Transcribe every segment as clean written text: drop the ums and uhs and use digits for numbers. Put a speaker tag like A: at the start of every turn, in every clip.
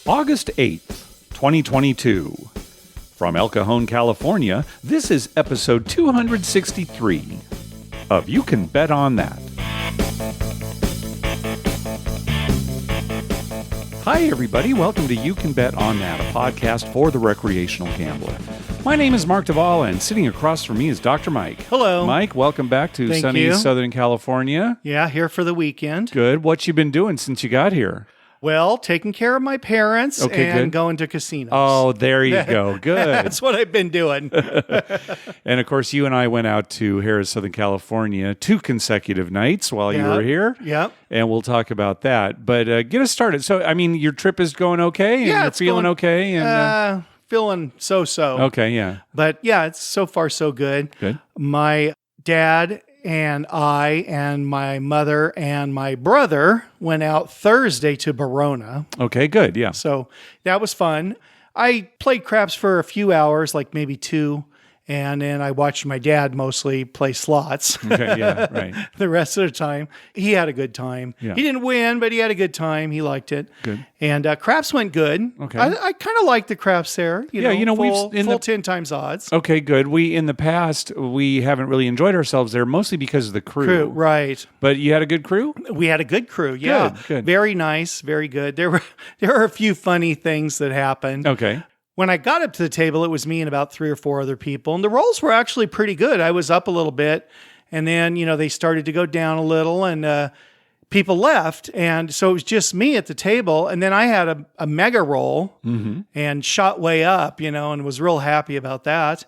A: August 8th, 2022. From El Cajon, California, this is episode 263 of You Can Bet on That. Hi, everybody. Welcome to You Can Bet on That, a podcast for the recreational gambler. My name is Mark Duvall, and sitting across from me is Dr. Mike.
B: Hello.
A: Mike, welcome back to
B: Thank
A: sunny
B: you.
A: Southern California.
B: Yeah, here for the weekend.
A: Good. What you been doing since you got here?
B: Well, taking care of my parents and
A: good.
B: going to casinos.
A: Oh, there you go. Good.
B: That's what I've been doing.
A: And of course, you and I went out to Harrah, Southern California 2 consecutive nights while you were here.
B: Yep.
A: And we'll talk about that. But get us started. So, I mean, your trip is going okay? And you're
B: it's
A: feeling
B: going,
A: okay? And
B: feeling so-so.
A: okay, yeah.
B: But yeah, it's so far so good.
A: Good.
B: My dad and I and my mother and my brother went out Thursday to Barona.
A: Okay, good, yeah.
B: So that was fun. I played craps for a few hours, like maybe 2. And then I watched my dad mostly play slots.
A: Okay, yeah, right.
B: The rest of the time. He had a good time.
A: Yeah.
B: He didn't win, but he had a good time. He liked it.
A: Good.
B: And craps went good.
A: Okay.
B: I kind of like the craps there. Full 10 times odds.
A: Okay, good. In the past, we haven't really enjoyed ourselves there, mostly because of the crew.
B: Right.
A: But you had a good crew?
B: We had a good crew, yeah.
A: Good.
B: Very nice, very good. There were a few funny things that happened.
A: Okay.
B: When I got up to the table, it was me and about 3 or 4 other people. And the rolls were actually pretty good. I was up a little bit. And then, they started to go down a little and people left. And so it was just me at the table. And then I had a mega roll and shot way up, and was real happy about that.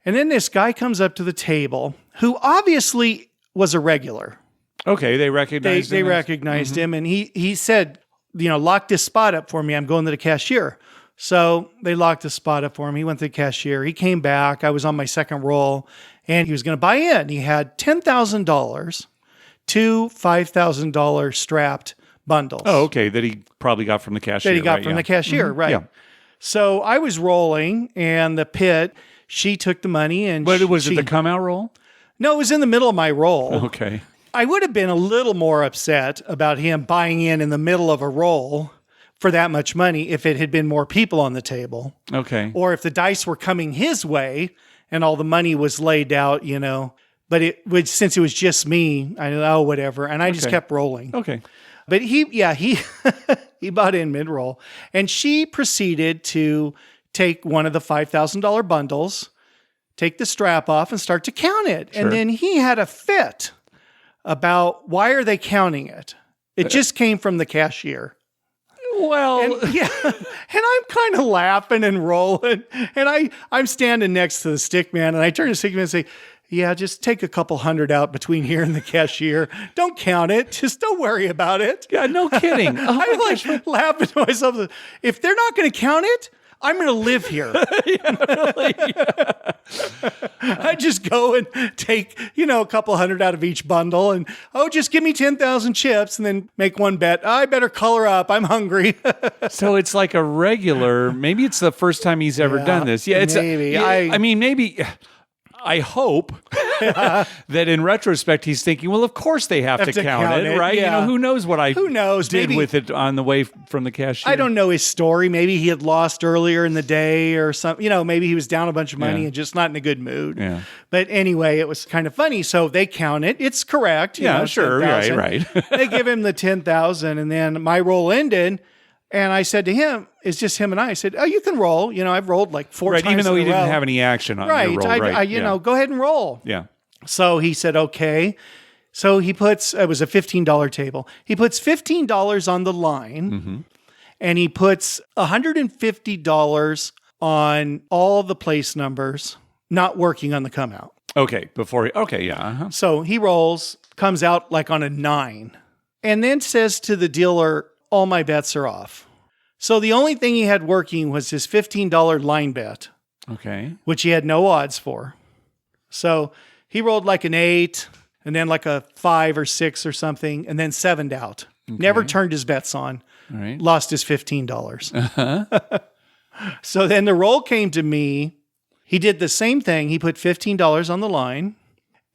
B: And then this guy comes up to the table who obviously was a regular.
A: Okay, they recognized him.
B: They recognized him. And he said, lock this spot up for me. I'm going to the cashier. So they locked the spot up for him. He went to the cashier. He came back. I was on my second roll, and he was going to buy in. He had $10,000, 2 $5,000 strapped bundles.
A: Oh, okay, that he probably got from the cashier.
B: The cashier, right.
A: Yeah.
B: So I was rolling, and the pit, she took the money. And
A: But was it the come-out roll?
B: No, it was in the middle of my roll.
A: Okay.
B: I would have been a little more upset about him buying in the middle of a roll for that much money if it had been more people on the table.
A: Okay.
B: Or if the dice were coming his way and all the money was laid out, But since it was just me, I know, whatever. And I just kept rolling.
A: Okay.
B: But he he bought in mid-roll. And she proceeded to take one of the $5,000 bundles, take the strap off and start to count it.
A: Sure.
B: And then he had a fit about why are they counting it? It just came from the cashier.
A: Well,
B: and I'm kind of laughing and rolling, and I'm standing next to the stick man, and I turn to the stick man and say, "Yeah, just take a couple hundred out between here and the cashier. Don't count it. Just don't worry about it."
A: yeah, no kidding.
B: I'm like laughing to myself. If they're not going to count it, I'm going to live here. I just go and take, a couple hundred out of each bundle and, just give me 10,000 chips and then make one bet. I better color up. I'm hungry.
A: So it's like a regular, maybe it's the first time he's ever done this. Yeah, it's
B: maybe.
A: I hope that in retrospect he's thinking, well, of course they have to count it, right?
B: Yeah.
A: Who knows what I did
B: maybe,
A: with it on the way from the cashier.
B: I don't know his story. Maybe he had lost earlier in the day or something. Maybe he was down a bunch of money and just not in a good mood.
A: Yeah.
B: But anyway, it was kind of funny. So they count it. It's correct.
A: Sure.
B: 10,000.
A: Right.
B: They give him the 10,000 and then my roll ended. And I said to him, it's just him and I said, "Oh, you can roll. I've rolled like 4 times.
A: Even though he
B: in a
A: didn't
B: row."
A: have any action on your roll,
B: go ahead and roll.
A: Yeah.
B: So he said, okay. So it was a $15 table. He puts $15 on the line and he puts $150 on all the place numbers not working on the come out.
A: Okay. Yeah.
B: So he rolls, comes out like on a 9 and then says to the dealer, all my bets are off. So the only thing he had working was his $15 line bet.
A: Okay.
B: Which he had no odds for. So he rolled like an 8 and then like a 5 or 6 or something and then 7'd out. Okay. Never turned his bets on.
A: All right.
B: Lost his $15. So then the roll came to me. He did the same thing. He put $15 on the line.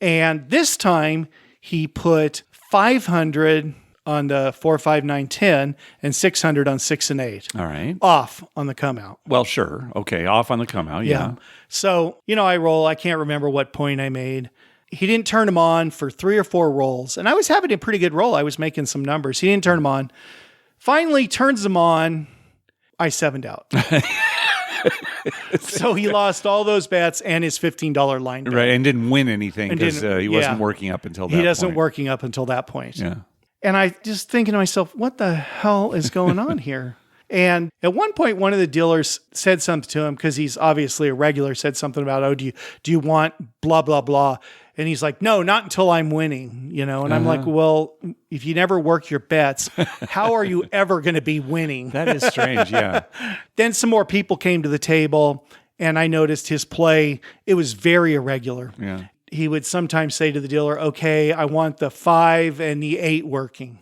B: And this time he put $500 on the 4, 5, 9, 10, and 600 on 6 and 8.
A: All right.
B: Off on the come out.
A: Well, sure. Okay. Off on the come out. Yeah.
B: So, I roll. I can't remember what point I made. He didn't turn them on for 3 or 4 rolls. And I was having a pretty good roll. I was making some numbers. He didn't turn them on. Finally turns them on. I 7'd out. So he lost all those bets and his $15 line bet.
A: Right. And didn't win anything because he wasn't working up until that point.
B: He wasn't working up until that point.
A: Yeah.
B: And I just thinking to myself, what the hell is going on here? And at one point, one of the dealers said something to him because he's obviously a regular, said something about, do you want blah, blah, blah. And he's like, no, not until I'm winning, And I'm like, well, if you never work your bets, how are you ever going to be winning?
A: That is strange. Yeah.
B: Then some more people came to the table and I noticed his play. It was very irregular.
A: Yeah.
B: He would sometimes say to the dealer, okay, I want the 5 and the 8 working.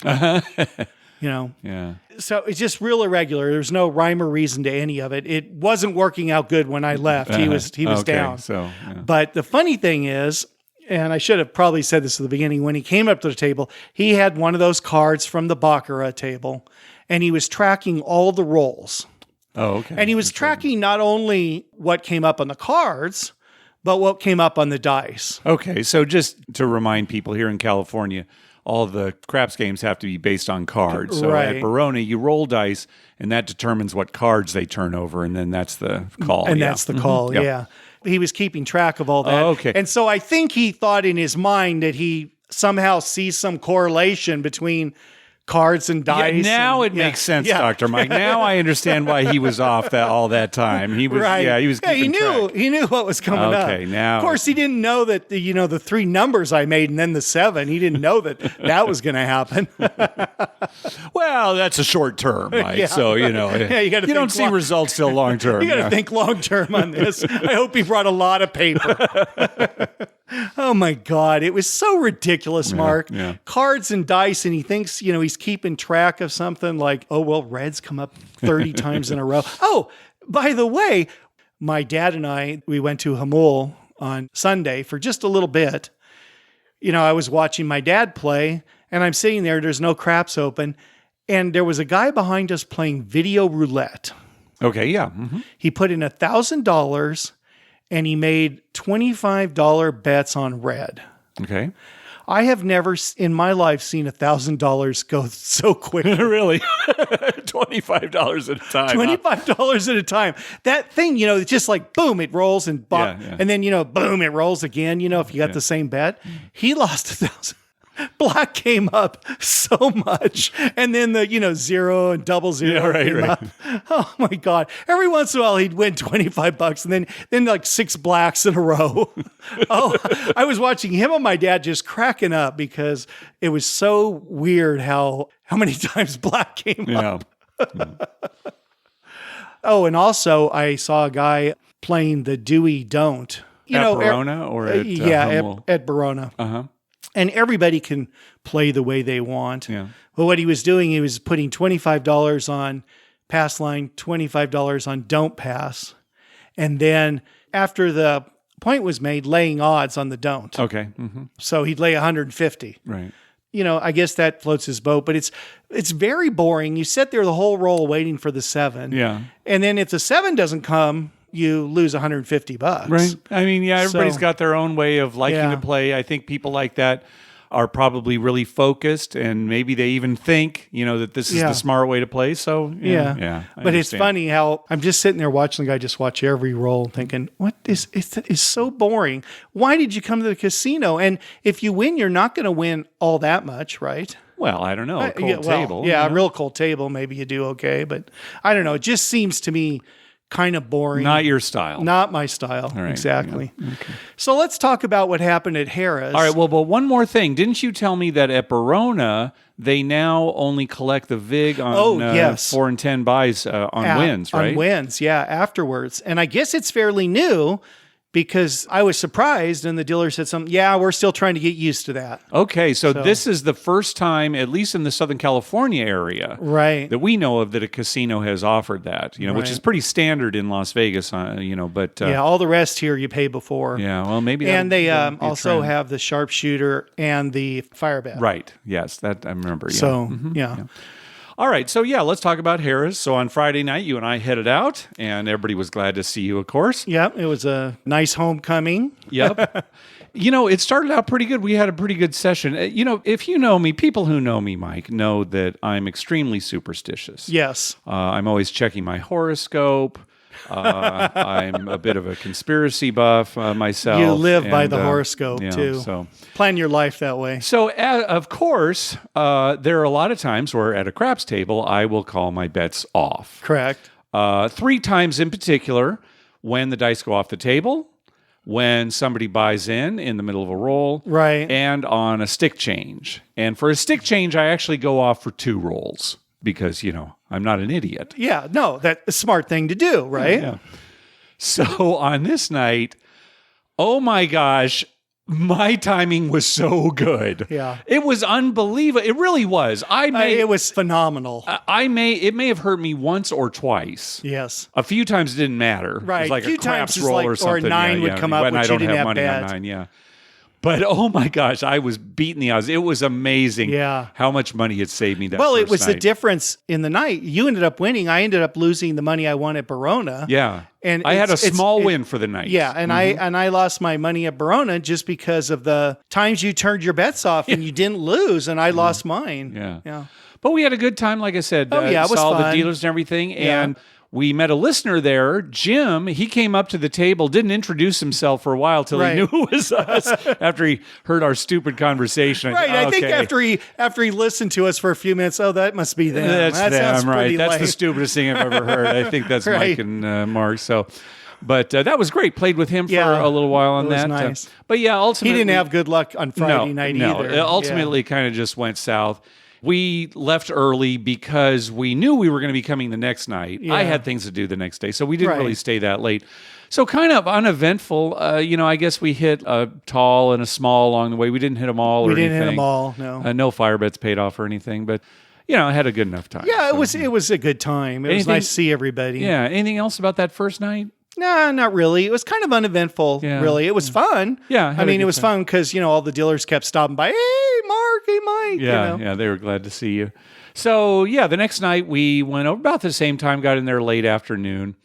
A: Yeah.
B: So it's just real irregular. There's no rhyme or reason to any of it. It wasn't working out good when I left. He was down.
A: So,
B: But the funny thing is, and I should have probably said this at the beginning, when he came up to the table, he had one of those cards from the Baccarat table, and he was tracking all the rolls.
A: Oh, okay.
B: And he was tracking not only what came up on the cards, but what came up on the dice.
A: Okay, so just to remind people here in California, all the craps games have to be based on cards. So
B: Right.
A: at Barona, you roll dice, and that determines what cards they turn over, and then that's the call.
B: And that's the call,
A: Yep.
B: yeah. He was keeping track of all that.
A: Oh, okay.
B: And so I think he thought in his mind that he somehow sees some correlation between cards and dice.
A: Now it makes sense,
B: Yeah.
A: Dr. Mike. Now I understand why he was off all that time. He was
B: Right.
A: he was keeping track.
B: He knew what was coming up.
A: Okay, now
B: of course he didn't know that the 3 numbers I made and then the 7. He didn't know that was going to happen.
A: Well, that's a short term, Mike.
B: Yeah.
A: So,
B: Yeah, you gotta
A: you don't
B: think
A: see
B: long-
A: results till long term.
B: You got to think long term on this. I hope he brought a lot of paper. Oh my God. It was so ridiculous, Mark.
A: yeah.
B: Cards and dice, and he thinks, he's keeping track of something like, oh, well, reds come up 30 times in a row. Oh, by the way, my dad and I, we went to Jamul on Sunday for just a little bit. I was watching my dad play, and I'm sitting there's no craps open, and there was a guy behind us playing video roulette.
A: Okay, yeah. Mm-hmm.
B: He put in $1,000 and he made $25 bets on red.
A: Okay.
B: I have never in my life seen $1,000 go so quick.
A: Really? $25 at a time.
B: $25 at a time. That thing, it's just like boom, it rolls and bop,
A: Yeah.
B: and then boom, it rolls again. If you got the same bet, he lost $1,000. Black came up so much, and then the 0 and double 0 came up. Oh my God! Every once in a while he'd win $25, and then like 6 blacks in a row. Oh, I was watching him and my dad just cracking up because it was so weird how many times black came up. Oh, and also I saw a guy playing the Dewey Don't.
A: At Barona or at Jamul?
B: at Barona.
A: Uh-huh.
B: And everybody can play the way they want.
A: Yeah.
B: But what he was doing, he was putting $25 on pass line, $25 on don't pass. And then after the point was made, laying odds on the don't.
A: Okay. Mm-hmm.
B: So he'd lay 150.
A: Right.
B: I guess that floats his boat, but it's very boring. You sit there the whole roll waiting for the 7.
A: Yeah.
B: And then if the 7 doesn't come, you lose $150.
A: Right. I mean, yeah, everybody's got their own way of liking to
B: Yeah.
A: play. I think people like that are probably really focused, and maybe they even think, that this is the smart way to play. So, yeah. I
B: But it's
A: understand.
B: funny how I'm just sitting there watching the guy just watch every roll thinking, it's so boring. Why did you come to the casino? And if you win, you're not going to win all that much, right?
A: Well, I don't know. A cold
B: Yeah,
A: table.
B: Yeah, a real cold table. Maybe you do okay, but I don't know. It just seems to me kind of boring.
A: Not your style.
B: Not my style.
A: right,
B: Exactly. So let's talk about what happened at Harrah's.
A: All right. Well, but one more thing. Didn't you tell me that at Barona, they now only collect the VIG on
B: yes.
A: 4 and 10 buys on wins, right?
B: On wins, yeah, afterwards. And I guess it's fairly new because I was surprised, and the dealer said something, yeah, we're still trying to get used to that.
A: Okay, so this is the first time, at least in the Southern California area,
B: Right.
A: that we know of that a casino has offered that, which is pretty standard in Las Vegas, but...
B: yeah, all the rest here you pay before.
A: Yeah, well, maybe...
B: And they
A: that'll be a
B: also
A: trend.
B: have the sharpshooter and the fire bet.
A: Right, yes, that I remember, yeah.
B: So, yeah.
A: All right, so let's talk about Harrah's. So on Friday night, you and I headed out, and everybody was glad to see you, of course.
B: Yep, it was a nice homecoming.
A: Yep. It started out pretty good. We had a pretty good session. If you know me, people who know me, Mike, know that I'm extremely superstitious.
B: Yes.
A: I'm always checking my horoscope. I'm a bit of a conspiracy buff myself.
B: You live by the horoscope, too.
A: So
B: plan your life that way.
A: So, of course, there are a lot of times where at a craps table, I will call my bets off.
B: Correct.
A: 3 times in particular, when the dice go off the table, when somebody buys in the middle of a roll,
B: right,
A: and on a stick change. And for a stick change, I actually go off for 2 rolls because, I'm not an idiot.
B: Yeah, no, that's a smart thing to do, right?
A: Yeah. So on this night, oh my gosh, my timing was so good.
B: Yeah.
A: It was unbelievable. It really was.
B: It was phenomenal.
A: It may have hurt me once or twice.
B: Yes.
A: A few times it didn't matter.
B: Right.
A: It was like
B: a few
A: a craps
B: times
A: roll
B: like,
A: or something.
B: Or 9 would come up
A: when
B: which
A: I don't
B: you didn't
A: have
B: have
A: money
B: bad.
A: on 9, yeah. But oh my gosh, I was beating the odds. It was amazing how much money it saved me that
B: Well,
A: first
B: it was
A: night.
B: the difference in the night. You ended up winning. I ended up losing the money I won at Barona.
A: Yeah.
B: And
A: I had a small win for the night.
B: Yeah, and I lost my money at Barona just because of the times you turned your bets off and you didn't lose, and I lost mine.
A: Yeah. But we had a good time, like I said.
B: Oh, yeah, it was
A: saw
B: fun.
A: the dealers and everything, and we met a listener there, Jim. He came up to the table, didn't introduce himself for a while till he knew it was us after he heard our stupid conversation.
B: Right, I think after he listened to us for a few minutes, that must be them.
A: That's
B: that
A: them,
B: sounds
A: right?
B: pretty
A: That's
B: lame.
A: the stupidest thing I've ever heard. I think that's Mike and Mark. So, but that was great. Played with him for a little while on that.
B: Nice.
A: But ultimately
B: he didn't have good luck on Friday night either.
A: No, ultimately, kind of just went south. We left early because we knew we were going to be coming the next night.
B: Yeah.
A: I had things to do the next day, so we didn't really stay that late. So kind of uneventful. I guess we hit a tall and a small along the way. We didn't hit them all.
B: We didn't hit them all. No,
A: no fire bets paid off or anything, but I had a good enough time.
B: Yeah, it was a good time. It was nice to see everybody.
A: Yeah. Anything else about that first night?
B: No, not really. It was kind of uneventful, really. It was fun.
A: Yeah.
B: I mean, it was fun because, all the dealers kept stopping by. Hey, Mark. Hey, Mike.
A: Yeah, they were glad to see you. So, the next night we went over about the same time, got in there late afternoon,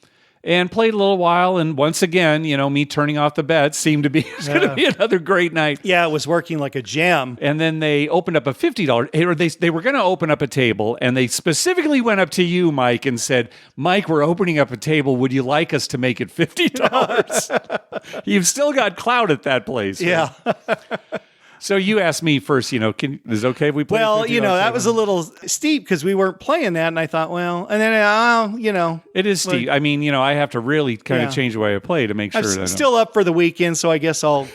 A: and played a little while. And once again, me turning off the bets seemed to be going to be another great night.
B: Yeah, it was working like a gem.
A: And then they opened up a $50, or they were going to open up a table, and they specifically went up to you, Mike, and said, Mike, we're opening up a table. Would you like us to make it $50? You've still got clout at that place.
B: Yeah.
A: So you asked me first, is it okay if we play?
B: Well, that was a little steep because we weren't playing that. And I thought, and then,
A: It is steep. I mean, I have to really kind of change the way I play to make sure that
B: I'm still up for the weekend. So I guess I'll,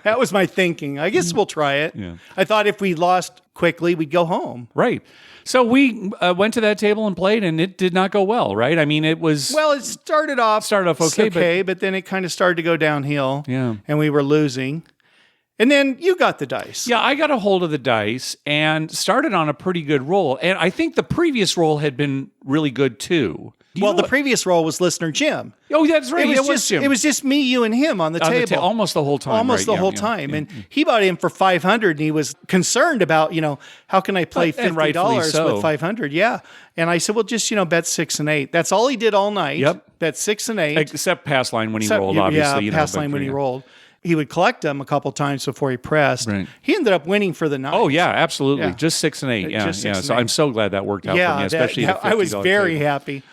B: that was my thinking. I guess we'll try it.
A: Yeah.
B: I thought if we lost quickly, we'd go home.
A: Right. So we went to that table and played, and it did not go well, right? I mean, it was...
B: Well, it started off okay, but then it kind of started to go downhill.
A: Yeah.
B: And we were losing. And then you got the dice.
A: Yeah, I got a hold of the dice and started on a pretty good roll. And I think the previous roll had been really good too.
B: The previous roll was listener Jim.
A: Oh, that's right. It was Jim.
B: It was just me, you, and him on the table.
A: Almost the whole time.
B: The whole time. And he bought in for $500, and he was concerned about, how can I play $50 with $500? Yeah. And I said, well, just, bet 6 and 8. That's all he did all night.
A: Yep.
B: Bet 6 and 8.
A: Except pass line when he rolled, obviously.
B: Yeah, pass line when he rolled. He would collect them a couple times before he pressed. Right. He ended up winning for the night.
A: Oh, yeah, absolutely. Yeah. Just 6 and 8. Yeah. So I'm so glad that worked out for me, especially the $50
B: I was very happy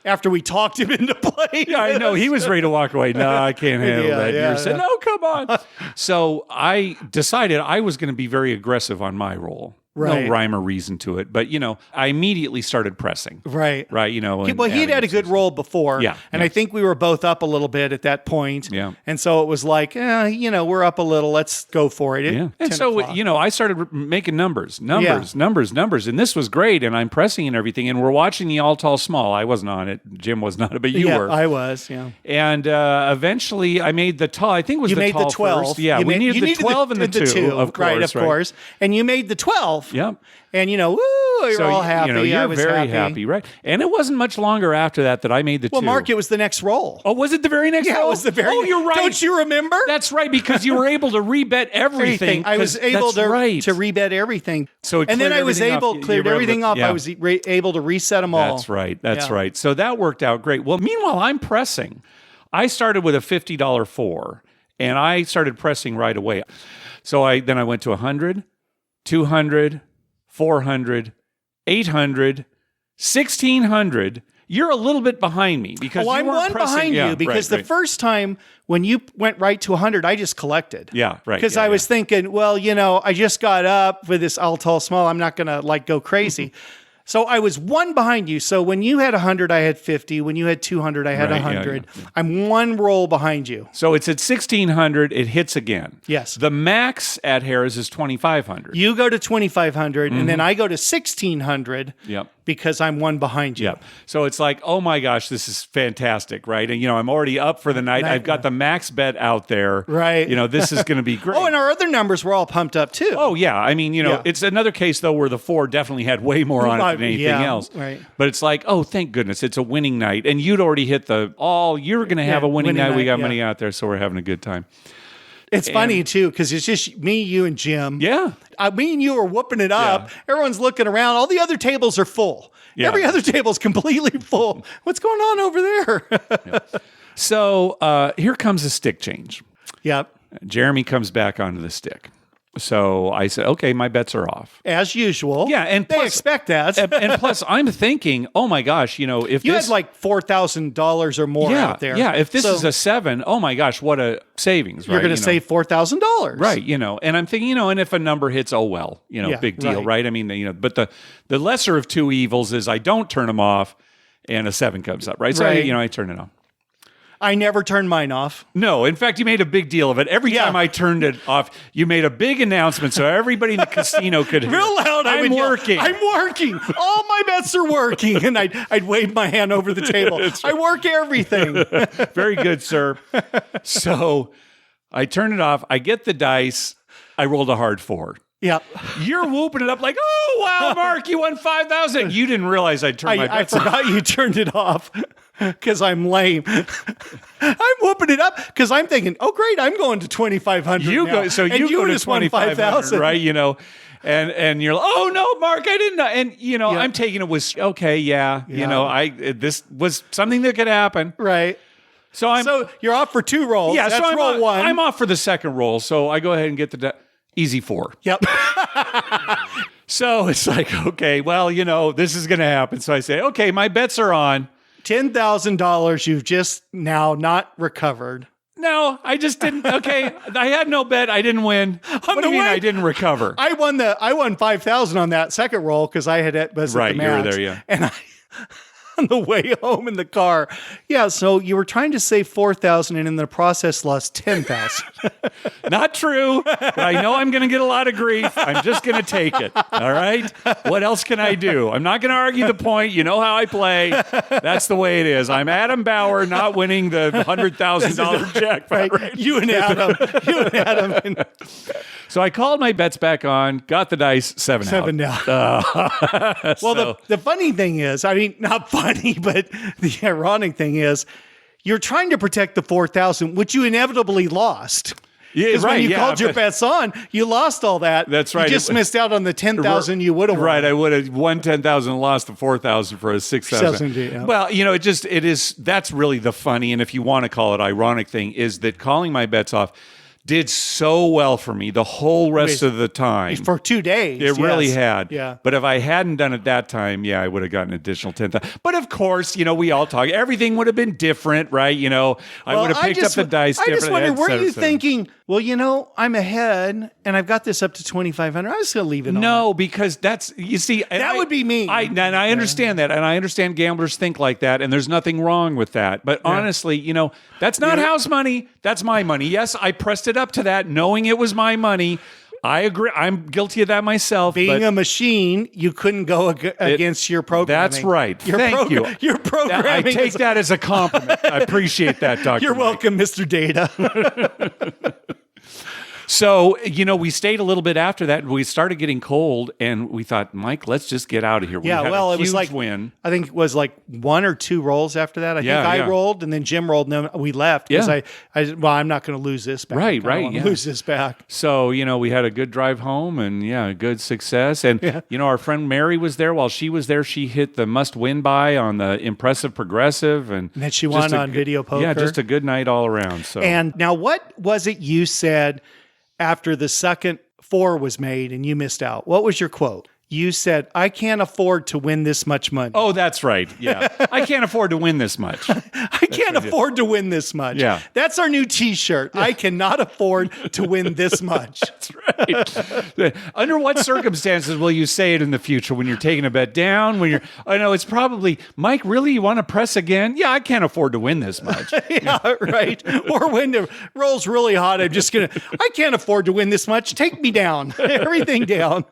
B: after we talked him into playing.
A: Yeah, I know. He was ready to walk away. No, I can't handle that. You said, no, come on. So I decided I was going to be very aggressive on my roll.
B: Right.
A: no rhyme or reason to it. But, I immediately started pressing.
B: Right.
A: Right,
B: He'd had a good roll before.
A: Yeah,
B: And I think we were both up a little bit at that point.
A: Yeah.
B: And so it was like, we're up a little. Let's go for it.
A: Yeah. And
B: 10
A: so,
B: o'clock.
A: I started making numbers. And this was great. And I'm pressing and everything. And we're watching the all tall small. I wasn't on it. Jim was not, but you
B: Yeah,
A: were.
B: I was, yeah.
A: And eventually I made the tall. I think it was
B: You
A: the
B: made
A: tall
B: the 12.
A: first. Yeah, we needed the 12 and the 2, of course.
B: Right, of course. And you made the 12.
A: Yep.
B: And, you're all happy. I
A: You're
B: was
A: very happy, right? And it wasn't much longer after that I made the 2.
B: Well, Mark, it was the next roll.
A: Oh, was it the very next roll?
B: Yeah, it was the very
A: Oh, you're right.
B: Don't you remember?
A: That's right, because you were able to rebet everything.
B: I was able to rebet everything.
A: So
B: and then I was cleared everything off.
A: Yeah.
B: I was able to reset them all.
A: That's right. That's right. So that worked out great. Well, meanwhile, I'm pressing. I started with a $50 4, and I started pressing right away. So I went to 100, 200, 400, 800, 1600. You're a little bit behind me because you
B: I'm
A: weren't
B: one
A: pressing.
B: behind you because the first time when you went right to 100, I just collected.
A: Yeah, right.
B: Because I was thinking, well, I just got up with this all tall small. I'm not going to go crazy. So I was one behind you. So when you had 100, I had 50. When you had 200, I had 100. Yeah. I'm one roll behind you.
A: So it's at 1600. It hits again.
B: Yes.
A: The max at Harrah's is 2500.
B: You go to 2500, and then I go to 1600.
A: Yep.
B: Because I'm one behind you.
A: Yep. So it's like, oh my gosh, this is fantastic, right? And I'm already up for the night. I've got the max bet out there.
B: Right.
A: This is going to be great.
B: Oh, and our other numbers were all pumped up too.
A: Oh yeah. I mean, it's another case though where the 4 definitely had way more on it than anything else.
B: Right.
A: But it's like, oh, thank goodness, it's a winning night, and you'd already hit you're going to have a winning night. We got money out there, so we're having a good time.
B: It's funny, too, because it's just me, you, and Jim.
A: Yeah.
B: Me and you are whooping it up. Yeah. Everyone's looking around. All the other tables are full. Yeah. Every other table is completely full. What's going on over there?
A: Yeah. So here comes a stick change.
B: Yep.
A: Jeremy comes back onto the stick. So I said, okay, my bets are off.
B: As usual.
A: Yeah, and
B: they expect that.
A: and plus, I'm thinking, oh my gosh, if
B: you had like $4,000 or more out there.
A: Yeah, if this is a 7, oh my gosh, what a savings, right?
B: You're going to save $4,000.
A: Right, and I'm thinking, and if a number hits, oh well, big deal, right? I mean, but the lesser of two evils is I don't turn them off and a 7 comes up, right? So, I turn it off.
B: I never turned mine off.
A: No, in fact, you made a big deal of it. Every time I turned it off, you made a big announcement so everybody in the casino could hear.
B: Real loud,
A: I'm working.
B: I'm working. All my bets are working. And I'd wave my hand over the table. Right. I work everything.
A: Very good, sir. So I turn it off. I get the dice. I rolled a hard 4.
B: Yep.
A: You're whooping it up like, oh, wow, Mark, you won 5,000. You didn't realize I turned my bets off.
B: I forgot you turned it off. Because I'm lame. I'm whooping it up because I'm thinking, oh, great, I'm going to 2,500
A: you
B: now.
A: Go, so and you go to 2,500, right? And you're like, oh, no, Mark, I didn't know. And, I'm taking it was, okay, this was something that could happen.
B: Right. So you're off for 2 rolls.
A: Yeah,
B: that's
A: so
B: roll 1.
A: I'm off for the second roll. So I go ahead and get the easy 4.
B: Yep.
A: So it's like, okay, well, this is going to happen. So I say, okay, my bets are on.
B: $10,000 you've just now not recovered.
A: No, I just didn't. Okay, I had no bet. I didn't win. What do you mean I didn't recover?
B: I won 5,000 on that second roll because I had it was
A: right.
B: At the max.
A: You were there, yeah.
B: And on the way home in the car, so you were trying to save 4,000 and in the process lost 10,000.
A: Not true. But I know I'm going to get a lot of grief. I'm just going to take it. All right. What else can I do? I'm not going to argue the point. You know how I play. That's the way it is. I'm Adam Bauer, not winning the $100,000 jackpot.
B: Right. You and Adam.
A: So I called my bets back on, got the dice, 7 out.
B: 7 down. Well, the funny thing is, I mean, not funny, but the ironic thing is, you're trying to protect the 4,000, which you inevitably lost.
A: Yeah,
B: because
A: right.
B: when you called your bets on, you lost all that.
A: That's right.
B: You just missed out on the 10,000 you would have won.
A: Right. I would have won 10,000 and lost the 4,000 for a 6,000.
B: Yeah.
A: Well, that's really the funny, and if you want to call it ironic thing, is that calling my bets off did so well for me the whole rest of the time.
B: For 2 days.
A: It really had.
B: Yeah.
A: But if I hadn't done it that time, I would have gotten an additional 10,000. But of course, we all talk. Everything would have been different, right? I would have picked up the dice differently.
B: I just wonder, were you thinking, well, I'm ahead and I've got this up to 2,500. I'm just going to leave it on.
A: No, because that's, you see.
B: That would be me.
A: I understand that. And I understand gamblers think like that. And there's nothing wrong with that. But honestly, that's not house money. That's my money. Yes, I pressed it up to that knowing it was my money. I agree. I'm guilty of that myself.
B: Being a machine, you couldn't go against your programming.
A: That's right. Thank you.
B: Your programming.
A: I take that as a compliment. I appreciate that, Dr.
B: You're
A: Mike.
B: welcome, Mr. Data.
A: So, we stayed a little bit after that. We started getting cold, and we thought, Mike, let's just get out of here. We had a
B: it was
A: huge win.
B: I think it was like 1 or 2 rolls after that. I think I rolled, and then Jim rolled, and then we left because I'm not going to lose this back.
A: Right.
B: Lose this back.
A: So, we had a good drive home, and a good success. And our friend Mary was there. While she was there, she hit the must-win buy on the impressive progressive, and
B: then she won on video poker.
A: Yeah, just a good night all around. So,
B: and now, what was it you said after the second 4 was made and you missed out? What was your quote? You said, I can't afford to win this much money.
A: Oh, that's right. Yeah. I can't afford to win this much.
B: I can't afford to win this much.
A: Yeah.
B: That's our new t-shirt. I cannot afford to win this much.
A: That's right. Under what circumstances will you say it in the future? When you're taking a bet down? I know it's probably, Mike, really, you want to press again? Yeah, I can't afford to win this much.
B: Yeah, right. Or when the roll's really hot, I can't afford to win this much. Take me down. Everything down.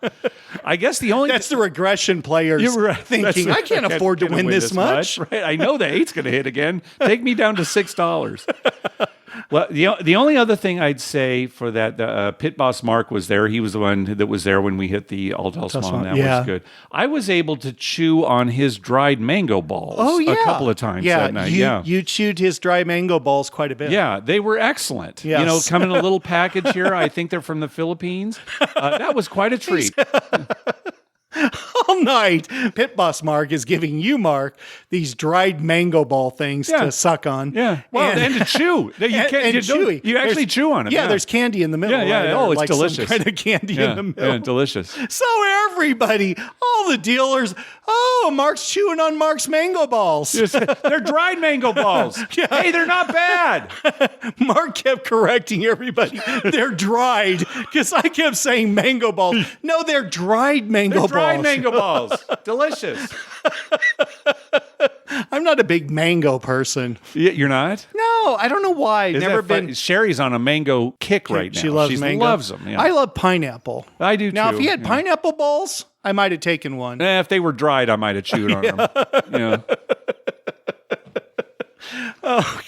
A: I guess
B: that's the regression players thinking, I can't afford to win this much.
A: Right? I know the 8's going to hit again. Take me down to $6. Well, the only other thing I'd say for that, Pit Boss Mark was there. He was the one that was there when we hit the All-Tall-Small. That was good. I was able to chew on his dried mango balls a couple of times that night.
B: You chewed his dry mango balls quite a bit.
A: Yeah, they were excellent.
B: Yes.
A: Come in a little package here. I think they're from the Philippines. That was quite a treat.
B: All night, Pit Boss Mark is giving you, Mark, these dried mango ball things to suck on.
A: Yeah. Well, and to chew. You actually chew on them.
B: Yeah, there's candy in the middle.
A: Yeah.
B: Right?
A: Oh, it's
B: like
A: delicious.
B: Some kind of candy in the middle.
A: Yeah, delicious.
B: So everybody, all the dealers, Mark's chewing on Mark's mango balls.
A: They're dried mango balls. Yeah. Hey, they're not bad.
B: Mark kept correcting everybody. They're dried because I kept saying mango balls. No, they're dried mango balls.
A: Dried mango balls. Delicious.
B: I'm not a big mango person.
A: You're not?
B: No, I don't know why. Never been.
A: Sherry's on a mango kick right now.
B: She loves mango.
A: Loves them. Yeah.
B: I love pineapple.
A: I do too.
B: Now, if he had pineapple balls, I might have taken one.
A: If they were dried, I might have chewed on them. Yeah.
B: Oh,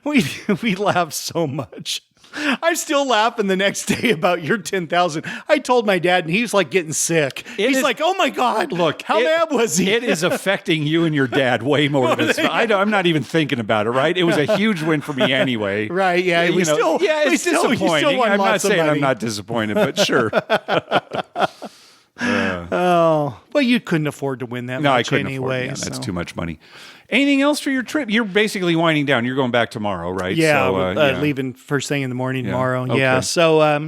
B: we laughed so much. I'm still laughing the next day about your 10,000. I told my dad, and he was like getting sick. He's like, "Oh my God, look, how mad was he?"
A: It is affecting you and your dad way more than it's. I'm not even thinking about it. Right? It was a huge win for me anyway.
B: Right? Yeah.
A: It's disappointing. I'm not saying I'm not disappointed, but sure.
B: Well, you couldn't afford to win that much
A: I couldn't
B: anyway.
A: Afford it. Yeah, that's too much money. Anything else for your trip? You're basically winding down. You're going back tomorrow, right?
B: Yeah, so, leaving first thing in the morning tomorrow.
A: Okay.
B: Yeah, so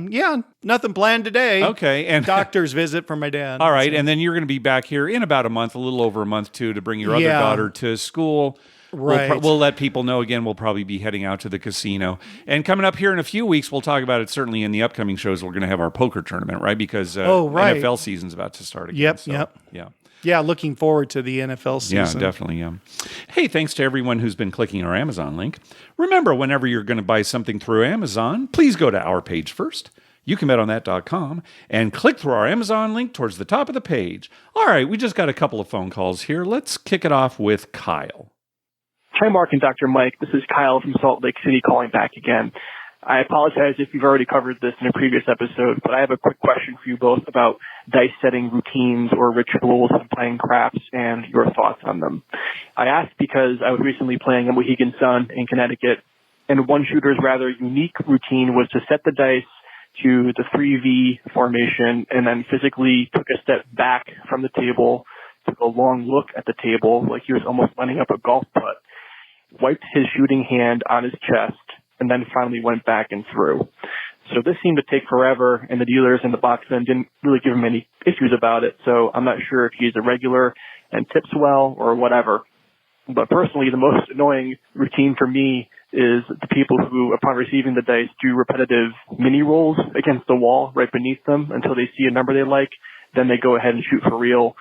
B: nothing planned today.
A: Okay, and
B: doctor's visit for my dad.
A: All right, and then you're going to be back here in about a month, a little over a month too, to bring your other daughter to school.
B: Right.
A: We'll let people know again. We'll probably be heading out to the casino. And coming up here in a few weeks, we'll talk about it certainly in the upcoming shows. We're going to have our poker tournament, right? Because NFL season's about to start again.
B: Yep.
A: Yeah.
B: Yeah, looking forward to the NFL season.
A: Yeah, definitely. Yeah. Hey, thanks to everyone who's been clicking our Amazon link. Remember, whenever you're going to buy something through Amazon, please go to our page first. YouCanBetOnThat.com and click through our Amazon link towards the top of the page. All right, we just got a couple of phone calls here. Let's kick it off with Kyle.
C: Hi, Mark and Dr. Mike. This is Kyle from Salt Lake City calling back again. I apologize if you've already covered this in a previous episode, but I have a quick question for you both about dice setting routines or rituals when playing craps and your thoughts on them. I ask because I was recently playing a Mohegan Sun in Connecticut, and one shooter's rather unique routine was to set the dice to the 3V formation and then physically took a step back from the table, took a long look at the table like he was almost lining up a golf putt, wiped his shooting hand on his chest, and then finally went back and threw. So this seemed to take forever, and the dealers in the box then didn't really give him any issues about it. So I'm not sure if he's a regular and tips well or whatever. But personally, the most annoying routine for me is the people who, upon receiving the dice, do repetitive mini rolls against the wall right beneath them until they see a number they like. Then they go ahead and shoot for real.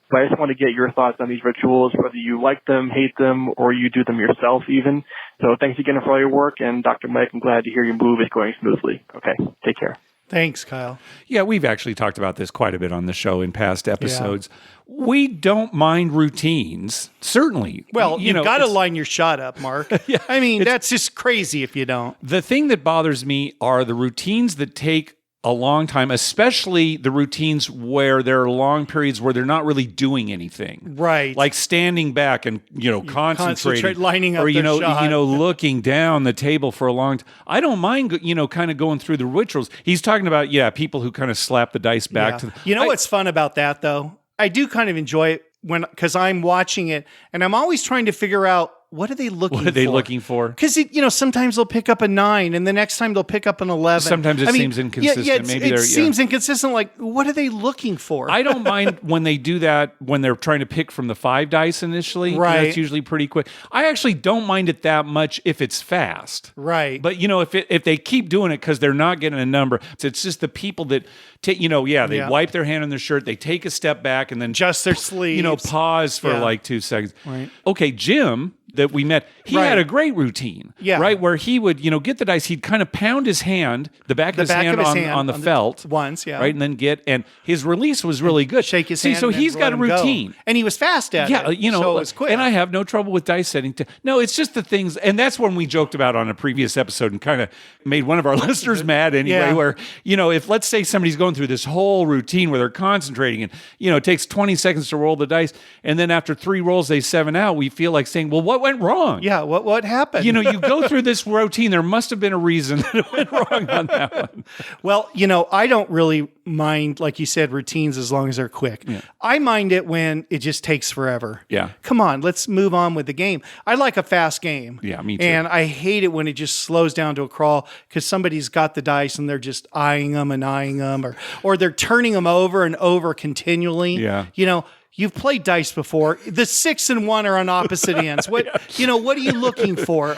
C: But I just want to get your thoughts on these rituals, whether you like them, hate them, or you do them yourself even. So thanks again for all your work. And Dr. Mike, I'm glad to hear your move is going smoothly. Okay, take care.
B: Thanks, Kyle.
A: Yeah, we've actually talked about this quite a bit on the show in past episodes. Yeah. We don't mind routines, certainly.
B: Well, you've got to line your shot up, Mark. Yeah, I mean, that's just crazy if you don't.
A: The thing that bothers me are the routines that take a long time, especially the routines where there are long periods where they're not really doing anything.
B: Right.
A: Like standing back and, concentrating.
B: Lining up
A: or,
B: shot.
A: looking down the table for a long time. I don't mind, kind of going through the rituals. He's talking about, people who kind of slap the dice back to
B: what's fun about that, though? I do kind of enjoy it because I'm watching it and I'm always trying to figure out what are they looking for? Because sometimes they'll pick up a 9, and the next time they'll pick up an 11.
A: Sometimes it seems inconsistent.
B: Yeah, it seems inconsistent. Like, what are they looking for?
A: I don't mind when they do that when they're trying to pick from the 5 dice initially.
B: Right,
A: that's usually pretty quick. I actually don't mind it that much if it's fast.
B: Right,
A: but if they keep doing it because they're not getting a number, it's just the people that they wipe their hand on their shirt, they take a step back, and then
B: adjust their sleeves.
A: Pause for like 2 seconds.
B: Right.
A: Okay, Jim, that we met, he had a great routine, right? Where he would, get the dice, he'd kind of pound his hand, the back of his hand on the felt
B: once,
A: right? And then and his release was really good.
B: Shake his hand.
A: So he's got a routine.
B: Go. And he was fast at it.
A: Yeah,
B: so it was quick.
A: And I have no trouble with dice setting. No, it's just the things, and that's when we joked about on a previous episode and kind of made one of our listeners mad anyway, where, if let's say somebody's going through this whole routine where they're concentrating and, it takes 20 seconds to roll the dice, and then after 3 rolls, they 7 out, we feel like saying, well, what went wrong?
B: Yeah, what happened?
A: You go through this routine. There must have been a reason that it went wrong on that one.
B: Well, I don't really mind, like you said, routines as long as they're quick. Yeah. I mind it when it just takes forever.
A: Yeah.
B: Come on, let's move on with the game. I like a fast game.
A: Yeah, me too.
B: And I hate it when it just slows down to a crawl because somebody's got the dice and they're just eyeing them, or they're turning them over and over continually.
A: Yeah.
B: You've played dice before. The 6 and 1 are on opposite ends. What what are you looking for?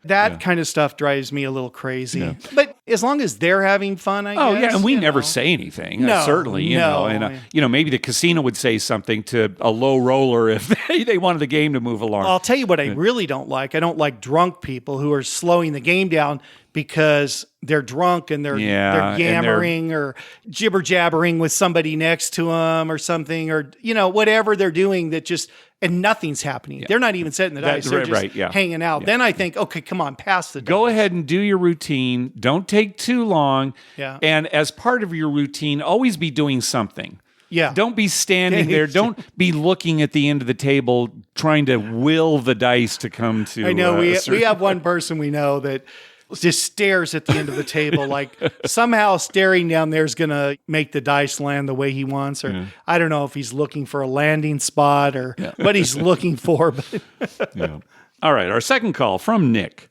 B: That kind of stuff drives me a little crazy. Yeah. But as long as they're having fun, I guess.
A: Oh yeah, and we never say anything.
B: No,
A: certainly, and maybe the casino would say something to a low roller if they wanted the game to move along.
B: I'll tell you what I really don't like. I don't like drunk people who are slowing the game down because they're drunk and they're yammering or jibber jabbering with somebody next to them or something, or whatever they're doing and nothing's happening. Yeah. They're not even setting the dice. They're just hanging out. Yeah. Then I think, okay, come on, pass the dice.
A: Go ahead and do your routine. Don't take too long.
B: Yeah.
A: And as part of your routine, always be doing something.
B: Yeah.
A: Don't be standing there. Don't be looking at the end of the table trying to will the dice to come to.
B: I know we have one person we know that just stares at the end of the table, like somehow staring down there is going to make the dice land the way he wants. Or I don't know if he's looking for a landing spot or what he's looking for. But
A: All right. Our second call from Nick.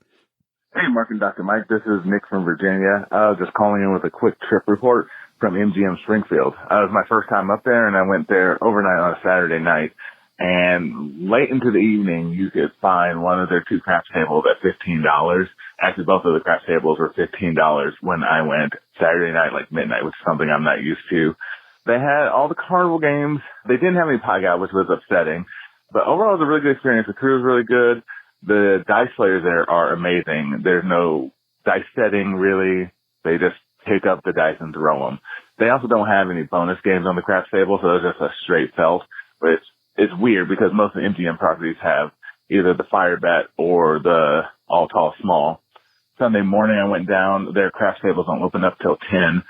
D: Hey, Mark and Dr. Mike. This is Nick from Virginia. I was just calling in with a quick trip report from MGM Springfield. It was my first time up there, and I went there overnight on a Saturday night. And late into the evening, you could find one of their 2 craps tables at $15. Actually, both of the craps tables were $15 when I went Saturday night, like midnight, which is something I'm not used to. They had all the carnival games. They didn't have any pie guy, which was upsetting. But overall, it was a really good experience. The crew was really good. The dice players there are amazing. There's no dice setting, really. They just pick up the dice and throw them. They also don't have any bonus games on the craps table, so it's just a straight felt. But it's weird because most of the MGM properties have either the fire bet or the all tall small. Sunday morning I went down, their craps tables don't open up till 10,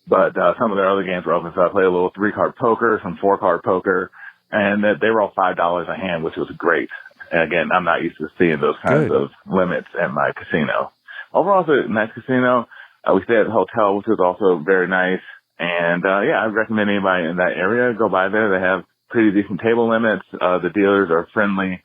D: but some of their other games were open, so I played a little 3-card poker, some 4-card poker, and they were all $5 a hand, which was great. And again, I'm not used to seeing those kinds of limits at my casino. Overall, it's a nice casino. We stayed at the hotel, which was also very nice. And I recommend anybody in that area go by there. They have pretty decent table limits. The dealers are friendly.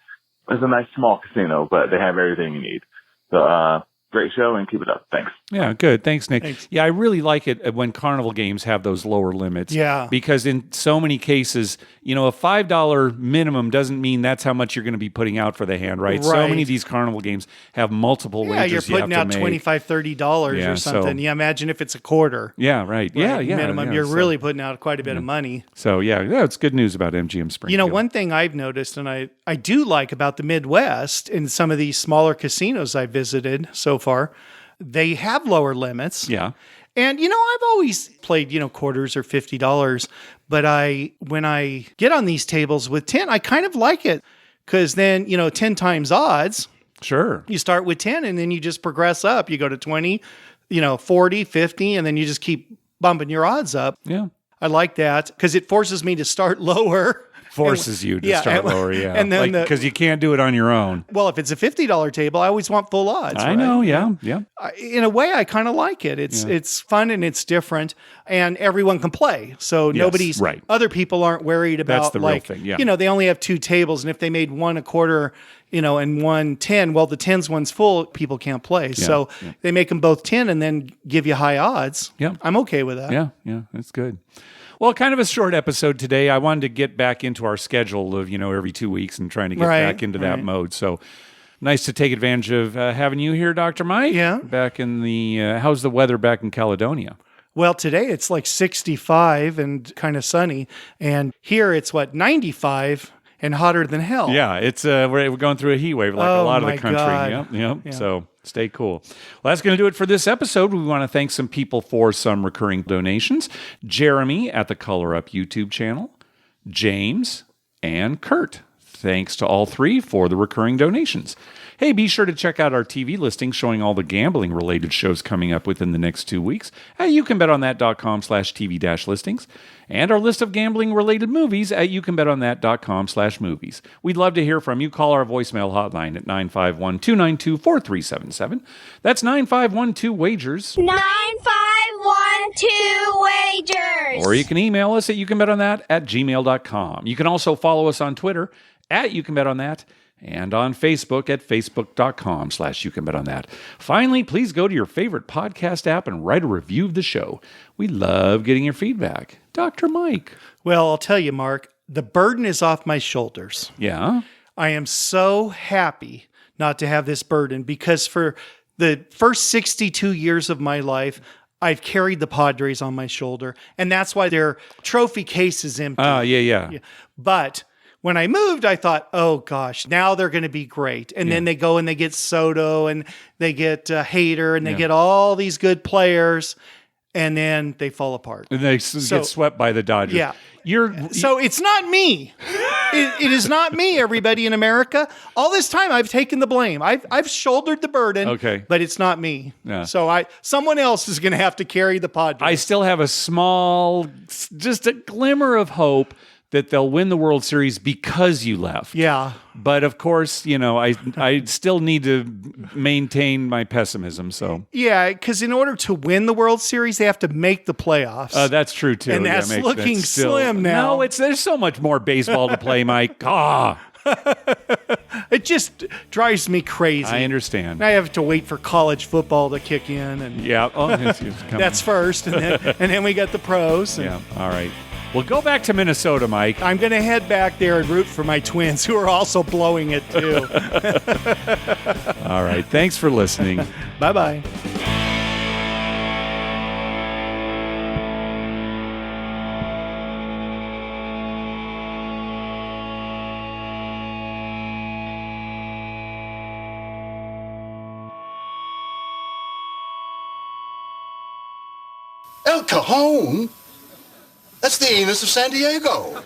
D: It's a nice small casino, but they have everything you need. So Great show and keep it up. Thanks.
A: Yeah, good. Thanks, Nick.
B: Thanks.
A: Yeah, I really like it when carnival games have those lower limits.
B: Yeah.
A: Because in so many cases, a $5 minimum doesn't mean that's how much you're going to be putting out for the hand, right? So
B: Right.
A: many of these carnival games have multiple
B: Yeah, you're
A: wagers you have
B: putting
A: to
B: out
A: make.
B: $25, $30
A: Yeah,
B: or something.
A: so-
B: Yeah, imagine if it's a quarter.
A: Yeah, right. Yeah, yeah.
B: Minimum.
A: yeah.
B: You're
A: So-
B: really putting out quite a bit of money.
A: So, yeah, it's good news about MGM Springfield.
B: One thing I've noticed and I do like about the Midwest in some of these smaller casinos I visited so far, they have lower limits.
A: Yeah.
B: And I've always played, quarters or $50, but when I get on these tables with 10, I kind of like it because then, 10 times odds,
A: Sure.
B: you start with 10 and then you just progress up. You go to 20, 40, 50, and then you just keep bumping your odds up.
A: Yeah.
B: I like that because it forces me to start lower.
A: Forces you to start lower, yeah.
B: And then
A: because you can't do it on your own.
B: well, if it's a $50 table, I always want full odds.
A: I
B: right?
A: know, yeah.
B: In a way, I kind of like it. It's fun and it's different, and everyone can play. So nobody's
A: right.
B: other people aren't worried about
A: That's the real thing, yeah.
B: they only have two tables, and if they made one a quarter, and one 10, well, the 10's one's full, people can't play. So they make them both 10 and then give you high odds.
A: Yeah.
B: I'm okay with that.
A: Yeah, that's good. Well, kind of a short episode today. I wanted to get back into our schedule of, every 2 weeks and trying to get back into that mode. So nice to take advantage of having you here, Dr. Mike.
B: Yeah.
A: Back in the, how's the weather back in Caledonia?
B: Well, today it's like 65 and kind of sunny. And here it's 95 and hotter than hell.
A: Yeah, it's we're going through a heat wave like a lot of the
B: my
A: country.
B: God.
A: Yep.
B: Yeah.
A: So stay cool. Well, that's going to do it for this episode. We want to thank some people for some recurring donations. Jeremy at the Color Up YouTube channel, James, and Kurt. Thanks to all three for the recurring donations. Hey, be sure to check out our TV listing showing all the gambling-related shows coming up within the next 2 weeks at youcanbetonthat.com/TV-listings and our list of gambling-related movies at youcanbetonthat.com/movies. We'd love to hear from you. Call our voicemail hotline at 951-292-4377. That's 9512-WAGERS.
E: 9512 wagers.
A: Or you can email us at youcanbetonthat@gmail.com. You can also follow us on Twitter at youcanbetonthat and on Facebook at facebook.com/youcanbetonthat. Finally, please go to your favorite podcast app and write a review of the show. We love getting your feedback. Dr. Mike.
B: Well, I'll tell you, Mark, the burden is off my shoulders.
A: Yeah?
B: I am so happy not to have this burden because for the first 62 years of my life, I've carried the Padres on my shoulder, and that's why their trophy case is empty.
A: Yeah.
B: But when I moved, I thought, oh gosh, now they're going to be great. And then they go and they get Soto and they get Hader and they get all these good players, and then they fall apart.
A: And they get swept by the Dodgers.
B: Yeah.
A: So
B: it's not me. It is not me, everybody in America. All this time, I've taken the blame. I've shouldered the burden.
A: Okay.
B: But it's not me.
A: Yeah.
B: So someone else is going to have to carry the Padres.
A: I still have a small, just a glimmer of hope that they'll win the World Series because you left.
B: Yeah.
A: But of course, I still need to maintain my pessimism. So
B: Yeah, because in order to win the World Series, they have to make the playoffs.
A: that's true too.
B: And that's looking slim now.
A: No, there's so much more baseball to play, Mike.
B: It just drives me crazy.
A: I understand.
B: I have to wait for college football to kick in, and
A: Yeah. Oh, it's coming.
B: that's first, and then we got the pros. And
A: yeah. All right. Well, go back to Minnesota, Mike.
B: I'm going to head back there and root for my twins, who are also blowing it too.
A: All right. Thanks for listening.
B: Bye-bye.
F: El Cajon? That's the anus of San Diego.